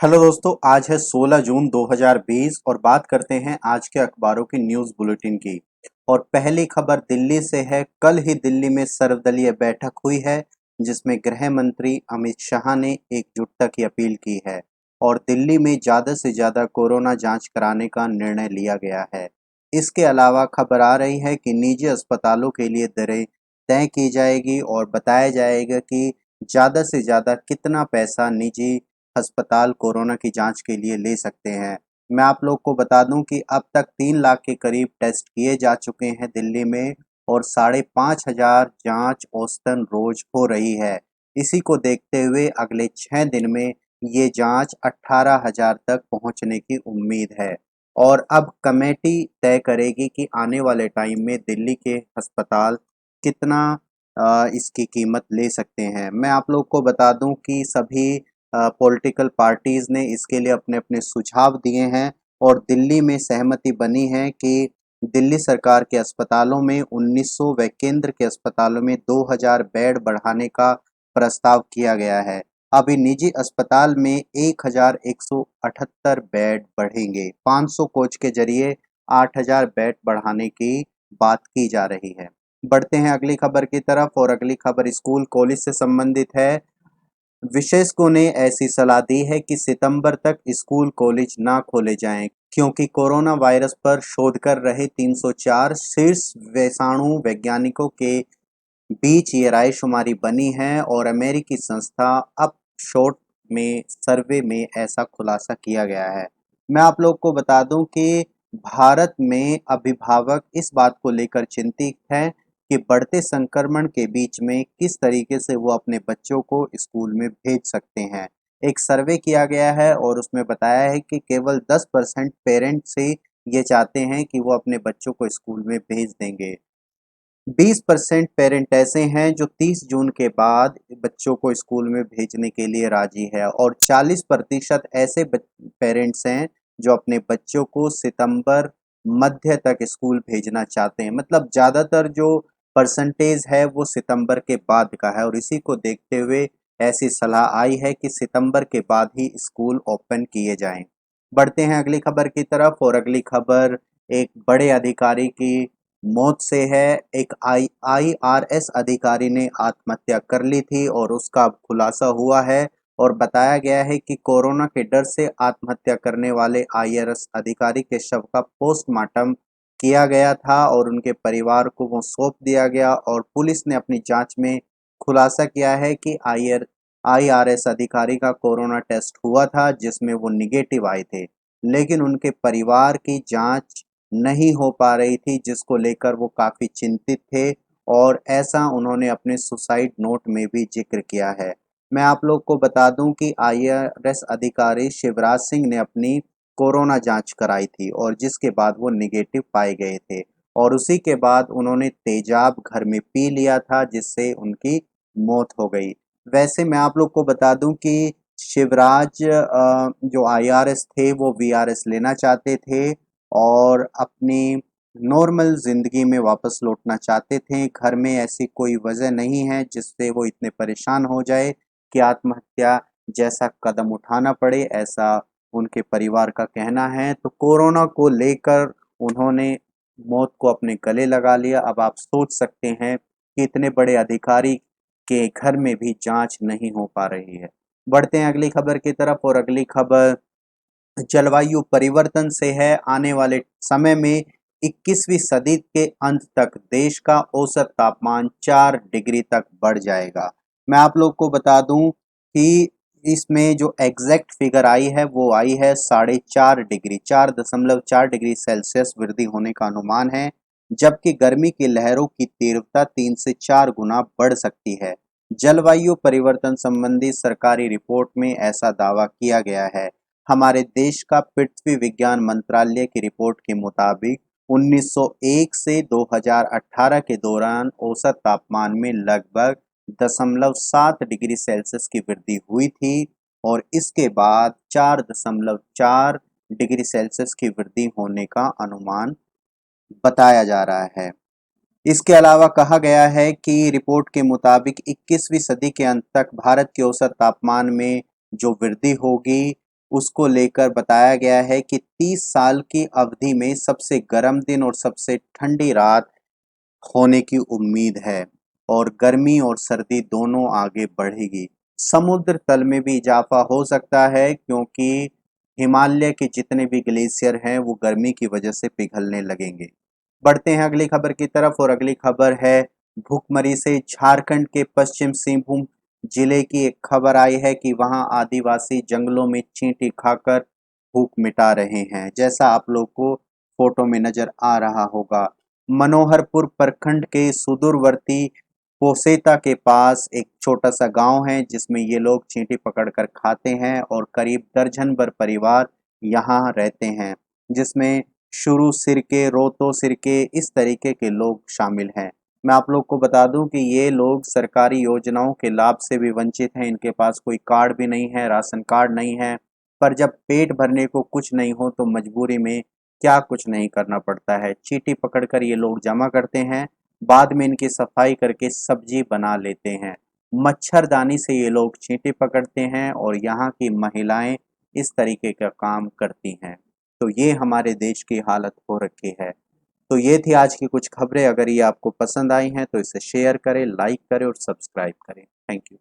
Hello दोस्तों, आज है 16 जून 2020 और बात करते हैं आज के अखबारों की न्यूज़ बुलेटिन की। और पहली खबर दिल्ली से है। कल ही दिल्ली में सर्वदलीय बैठक हुई है जिसमें गृह मंत्री अमित शाह ने एकजुटता की अपील की है और दिल्ली में ज़्यादा से ज़्यादा कोरोना जांच कराने का निर्णय लिया गया है। इसके अलावा खबर आ रही है कि निजी अस्पतालों के लिए दरें तय की जाएगी और बताया जाएगा कि ज़्यादा से ज़्यादा कितना पैसा निजी अस्पताल कोरोना की जांच के लिए ले सकते हैं। मैं आप लोग को बता दूं कि अब तक 3 लाख के करीब टेस्ट किए जा चुके हैं दिल्ली में और 5,500 जांच औसतन रोज हो रही है। इसी को देखते हुए अगले 6 दिन में ये जांच 18,000 तक पहुंचने की उम्मीद है। और अब कमेटी तय करेगी कि आने वाले टाइम में दिल्ली के अस्पताल कितना इसकी कीमत ले सकते हैं। मैं आप लोग को बता दूं कि सभी पॉलिटिकल पार्टीज़ ने इसके लिए अपने अपने सुझाव दिए हैं और दिल्ली में सहमति बनी है कि दिल्ली सरकार के अस्पतालों में 1900 व केंद्र के अस्पतालों में 2000 बेड बढ़ाने का प्रस्ताव किया गया है। अभी निजी अस्पताल में 1178 बेड बढ़ेंगे। 500 कोच के जरिए 8000 बेड बढ़ाने की बात की जा रही है। बढ़ते हैं अगली खबर की तरफ और अगली खबर स्कूल कॉलेज से संबंधित है। विशेषज्ञों ने ऐसी सलाह दी है कि सितंबर तक स्कूल कॉलेज ना खोले जाएं क्योंकि कोरोना वायरस पर शोध कर रहे 304 शीर्ष वैषाणु वैज्ञानिकों के बीच ये रायशुमारी बनी है और अमेरिकी संस्था अपशोट में सर्वे में ऐसा खुलासा किया गया है। मैं आप लोग को बता दूं कि भारत में अभिभावक इस बात को लेकर चिंतित हैं कि बढ़ते संक्रमण के बीच में किस तरीके से वो अपने बच्चों को स्कूल में भेज सकते हैं। एक सर्वे किया गया है और उसमें बताया है कि केवल 10% पेरेंट्स ही ये चाहते हैं कि वो अपने बच्चों को स्कूल में भेज देंगे। 20% पेरेंट ऐसे हैं जो 30 जून के बाद बच्चों को स्कूल में भेजने के लिए राजी है और 40% ऐसे पेरेंट्स हैं जो अपने बच्चों को सितंबर मध्य तक स्कूल भेजना चाहते हैं। मतलब ज़्यादातर जो परसेंटेज है वो सितंबर के बाद का है और इसी को देखते हुए ऐसी सलाह आई है कि सितंबर के बाद ही स्कूल ओपन किए जाएं। बढ़ते हैं अगली खबर की तरफ और अगली खबर एक बड़े अधिकारी की मौत से है। एक आईआरएस अधिकारी ने आत्महत्या कर ली थी और उसका अब खुलासा हुआ है और बताया गया है कि कोरोना के डर से आत्महत्या करने वाले आईआरएस अधिकारी के शव का पोस्टमार्टम किया गया था और उनके परिवार को वो सौंप दिया गया और पुलिस ने अपनी जांच में खुलासा किया है कि आईआरएस अधिकारी का कोरोना टेस्ट हुआ था जिसमें वो निगेटिव आए थे, लेकिन उनके परिवार की जांच नहीं हो पा रही थी जिसको लेकर वो काफ़ी चिंतित थे और ऐसा उन्होंने अपने सुसाइड नोट में भी जिक्र किया है। मैं आप लोग को बता दूं कि आईआरएस अधिकारी शिवराज सिंह ने अपनी कोरोना जांच कराई थी और जिसके बाद वो निगेटिव पाए गए थे और उसी के बाद उन्होंने तेजाब घर में पी लिया था जिससे उनकी मौत हो गई। वैसे मैं आप लोग को बता दूं कि शिवराज जो आईआरएस थे वो वीआरएस लेना चाहते थे और अपनी नॉर्मल ज़िंदगी में वापस लौटना चाहते थे। घर में ऐसी कोई वजह नहीं है जिससे वो इतने परेशान हो जाए कि आत्महत्या जैसा कदम उठाना पड़े, ऐसा उनके परिवार का कहना है। तो कोरोना को लेकर उन्होंने मौत को अपने गले लगा लिया। अब आप सोच सकते हैं कि इतने बड़े अधिकारी के घर में भी जांच नहीं हो पा रही है। बढ़ते हैं अगली खबर की तरफ और अगली खबर जलवायु परिवर्तन से है। आने वाले समय में 21वीं सदी के अंत तक देश का औसत तापमान 4 डिग्री तक बढ़ जाएगा। मैं आप लोग को बता दूं कि इसमें जो एग्जैक्ट फिगर आई है वो आई है 4.5 डिग्री, 4.4 डिग्री सेल्सियस वृद्धि होने का अनुमान है, जबकि गर्मी की लहरों की तीव्रता 3 से 4 गुना बढ़ सकती है। जलवायु परिवर्तन संबंधी सरकारी रिपोर्ट में ऐसा दावा किया गया है। हमारे देश का पृथ्वी विज्ञान मंत्रालय की रिपोर्ट के मुताबिक 1901 से 2018 के दौरान औसत तापमान में लगभग 0.7 डिग्री सेल्सियस की वृद्धि हुई थी और इसके बाद 4.4 डिग्री सेल्सियस की वृद्धि होने का अनुमान बताया जा रहा है। इसके अलावा कहा गया है कि रिपोर्ट के मुताबिक 21वीं सदी के अंत तक भारत के औसत तापमान में जो वृद्धि होगी उसको लेकर बताया गया है कि 30 साल की अवधि में सबसे गर्म दिन और सबसे ठंडी रात होने की उम्मीद है और गर्मी और सर्दी दोनों आगे बढ़ेगी। समुद्र तल में भी इजाफा हो सकता है क्योंकि हिमालय के जितने भी ग्लेशियर हैं वो गर्मी की वजह से पिघलने लगेंगे। बढ़ते हैं अगली खबर की तरफ और अगली खबर है भूखमरी से। झारखंड के पश्चिम सिंहभूम जिले की एक खबर आई है कि वहां आदिवासी जंगलों में चींटी खाकर भूख मिटा रहे हैं, जैसा आप लोग को फोटो में नजर आ रहा होगा। मनोहरपुर प्रखंड के सुदूरवर्ती पोसेता के पास एक छोटा सा गांव है जिसमें ये लोग चींटी पकड़कर खाते हैं और करीब दर्जन भर परिवार यहाँ रहते हैं, जिसमें शुरू सिरके, रोतो सिरके, इस तरीके के लोग शामिल हैं। मैं आप लोग को बता दूं कि ये लोग सरकारी योजनाओं के लाभ से भी वंचित हैं, इनके पास कोई कार्ड भी नहीं है, राशन कार्ड नहीं है, पर जब पेट भरने को कुछ नहीं हो तो मजबूरी में क्या कुछ नहीं करना पड़ता है। चींटी पकड़कर ये लोग जमा करते हैं, बाद में इनकी सफाई करके सब्जी बना लेते हैं। मच्छरदानी से ये लोग चींटी पकड़ते हैं और यहाँ की महिलाएं इस तरीके का काम करती हैं। तो ये हमारे देश की हालत हो रखी है। तो ये थी आज की कुछ खबरें। अगर ये आपको पसंद आई हैं तो इसे शेयर करें, लाइक करें और सब्सक्राइब करें। Thank you.